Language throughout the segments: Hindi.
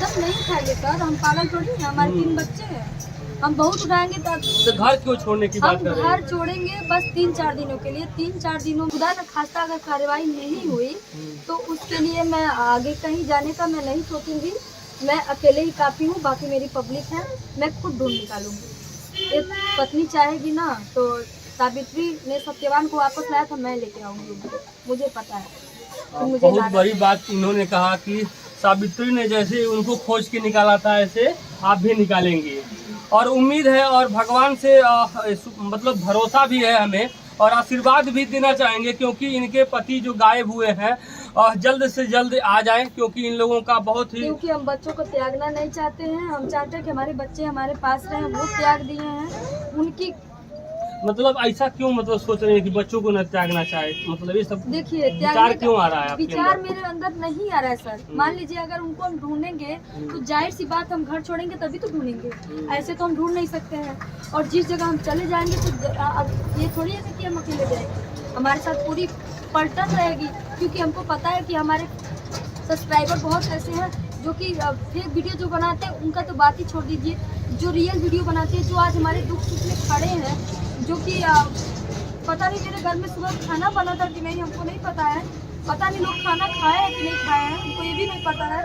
कदम नहीं उठाएंगे सर, हम पागल थोड़ी हैं, हमारे 3 बच्चे हैं, हम बहुत उठाएंगे तो घर क्यों छोड़ने की बात हम कर रहे हैं? घर छोड़ेंगे बस 3-4 दिनों के लिए। 3-4 दिनों खुदा न खास्ता अगर कार्रवाई नहीं हुई तो उसके लिए मैं आगे कहीं जाने का मैं नहीं सोचूंगी। मैं अकेले ही काफ़ी हूँ, बाकी मेरी पब्लिक है, मैं खुद ढूंढ निकालूंगी। एक पत्नी चाहेगी ना तो सावित्री ने सत्यवान को वापस लाया था, मैं लेके आऊंगी उनको, मुझे पता है कि मुझे बहुत लाना बड़ी है। बात इन्होंने कहा कि सावित्री ने जैसे उनको खोज के निकाला था ऐसे आप भी निकालेंगे, और उम्मीद है और भगवान से मतलब भरोसा भी है हमें, और आशीर्वाद भी देना चाहेंगे क्योंकि इनके पति जो गायब हुए हैं जल्द से जल्द आ जाएं, क्योंकि इन लोगों का बहुत ही, क्योंकि हम बच्चों को त्यागना नहीं चाहते हैं। हम चाहते हैं कि हमारे बच्चे हमारे पास रहें, वो त्याग दिए हैं उनकी। मतलब ऐसा क्यों मतलब सोच रहे हैं कि बच्चों को न त्यागना चाहे, मतलब ये सब देखिए विचार क्यों आ रहा है आपके विचार अंदर? मेरे अंदर नहीं आ रहा है सर। मान लीजिए अगर उनको हम ढूंढेंगे तो जाहिर सी बात हम घर छोड़ेंगे तभी तो ढूंढेंगे, ऐसे तो हम ढूंढ नहीं सकते हैं। और जिस जगह हम चले जाएंगे तो अब ये थोड़ी है कि हम अकेले जाएंगे, हमारे साथ पूरी पलटन रहेगी, क्योंकि हमको पता है कि हमारे सब्सक्राइबर बहुत ऐसे हैं जो कि फेक वीडियो जो बनाते हैं उनका तो बात ही छोड़ दीजिए, जो रियल वीडियो बनाते हैं, जो आज हमारे दुख सुख में खड़े हैं, जो कि पता नहीं मेरे घर में सुबह खाना बना था कि नहीं, हमको नहीं पता है। पता नहीं लोग खाना खाए हैं कि नहीं खाए हैं, हमको ये भी नहीं पता है।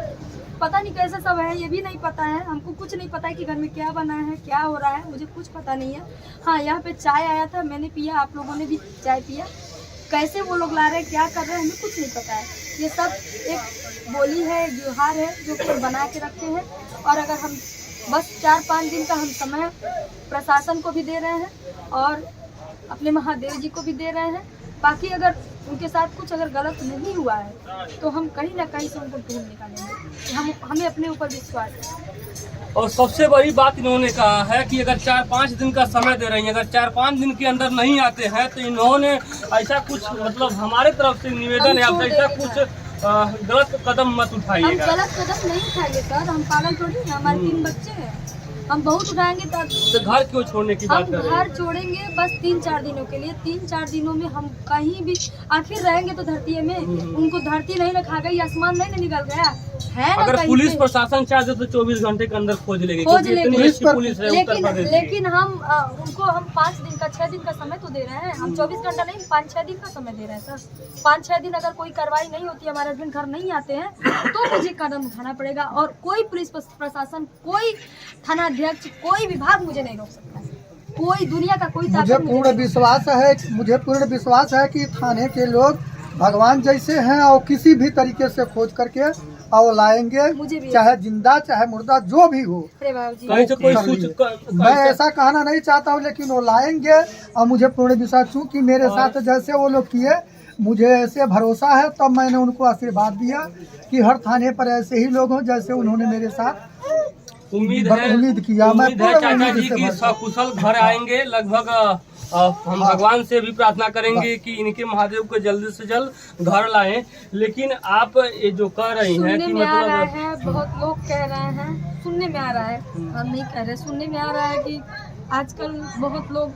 पता नहीं कैसे सब है, ये भी नहीं पता है। हमको कुछ नहीं पता है कि घर में क्या बना है, क्या हो रहा है, मुझे कुछ पता नहीं है। हाँ, यहाँ पे चाय आया था, मैंने पिया, आप लोगों ने भी चाय पिया। कैसे वो लोग ला रहे हैं, क्या कर रहे हैं, हमें कुछ नहीं पता है। ये सब एक बोली है, त्योहार है जो कि हम बना के रखते हैं। और अगर हम बस 4-5 दिन का हम समय प्रशासन को भी दे रहे हैं और अपने महादेव जी को भी दे रहे हैं। बाकी अगर उनके साथ कुछ अगर गलत नहीं हुआ है तो हम कहीं ना कहीं से उनको ढूंढ निकालेंगे। हमें अपने ऊपर विश्वास है। और सबसे बड़ी बात इन्होंने कहा है कि अगर 4-5 दिन का समय दे रही हैं, अगर 4-5 दिन के अंदर नहीं आते हैं तो इन्होंने ऐसा कुछ मतलब हमारे तरफ से निवेदन है, आप ऐसा कुछ गलत कदम मत हम उठाइएगा। गलत कदम नहीं उठाएंगे सर, हम पागल थोड़ी हैं, हमारे 3 बच्चे हैं, हम बहुत उठाएंगे तो घर क्यों छोड़ने की बात हम कर रहे हैं? घर छोड़ेंगे बस 3-4 दिनों के लिए। 3-4 दिनों में हम कहीं भी आखिर रहेंगे तो धरती में, उनको धरती नहीं ना खा गई, आसमान नहीं ना निकल गया है ना। अगर कहीं पुलिस पे प्रशासन चाहते तो 24 घंटे के अंदर खोज लेगी, खोज क्योंकि इतनी लेगी। अच्छी पुलिस है उत्तर प्रदेश की। लेकिन हम उनको हम 5 दिन का 6 दिन का समय तो दे रहे हैं। हम 24 घंटा नहीं, 5-6 दिन का समय दे रहे हैं सर। 5-6 दिन अगर कोई कार्रवाई नहीं होती, हमारे हस्बैंड घर नहीं आते हैं तो मुझे कदम उठाना पड़ेगा। और कोई पुलिस प्रशासन, कोई थाना अध्यक्ष, कोई विभाग मुझे नहीं रोक सकता है। कोई दुनिया का कोई मुझे पूर्ण विश्वास है कि थाने के लोग भगवान जैसे हैं और किसी भी तरीके से खोज करके और लाएंगे, चाहे जिंदा चाहे मुर्दा जो भी हो। कहीं से कोई मैं ऐसा कहना नहीं चाहता हूँ, लेकिन वो लाएंगे और मुझे पूर्ण विश्वास, चूँकि मेरे साथ जैसे वो लोग किए, मुझे ऐसे भरोसा है, तब मैंने उनको आशीर्वाद दिया कि हर थाने पर ऐसे ही लोग हों जैसे उन्होंने मेरे साथ उम्मीद किया। मैं है चाचा जी की सकुशल घर आएंगे। लगभग हम भगवान से भी प्रार्थना करेंगे कि इनके महादेव को जल्दी से जल्द घर लाएं। लेकिन आप ये जो कह रही हैं कि मतलब बहुत लोग कह रहे हैं, सुनने में आ रहा है, हम नहीं कह रहे, सुनने में आ रहा है कि आजकल बहुत लोग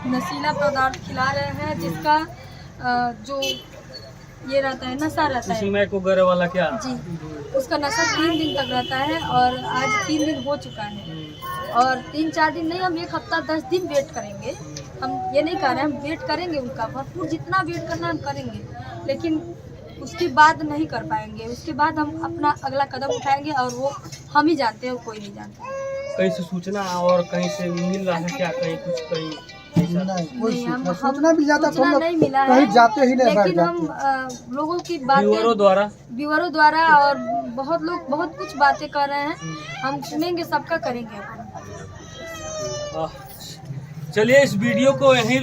नशीला पदार्थ खिला रहे हैं, जिसका जो ये रहता है, नशा रहता है, मैक वगैरह वाला, क्या जी, उसका नशा 3 दिन तक रहता है। और आज 3 दिन हो चुका है, और 3-4 दिन नहीं, हम 1 हफ्ता 10 दिन वेट करेंगे। हम ये नहीं कह रहे, हम वेट करेंगे उनका भरपूर, जितना वेट करना हम करेंगे, लेकिन उसके बाद नहीं कर पाएंगे। उसके बाद हम अपना अगला कदम उठाएंगे, और वो हम ही जानते हैं, कोई नहीं जानता। कहीं से सूचना और कहीं से मिल रहा है क्या, कहीं कुछ कहीं नहीं, सूचना मिल जाता तो नहीं मिला है, कहीं जाते ही नहीं, लेकिन हम लोगों की बातें व्यूअरों द्वारा और बहुत लोग बहुत कुछ बातें कर रहे हैं, हम सुनेंगे, सबका करेंगे। चलिए इस वीडियो को यहीं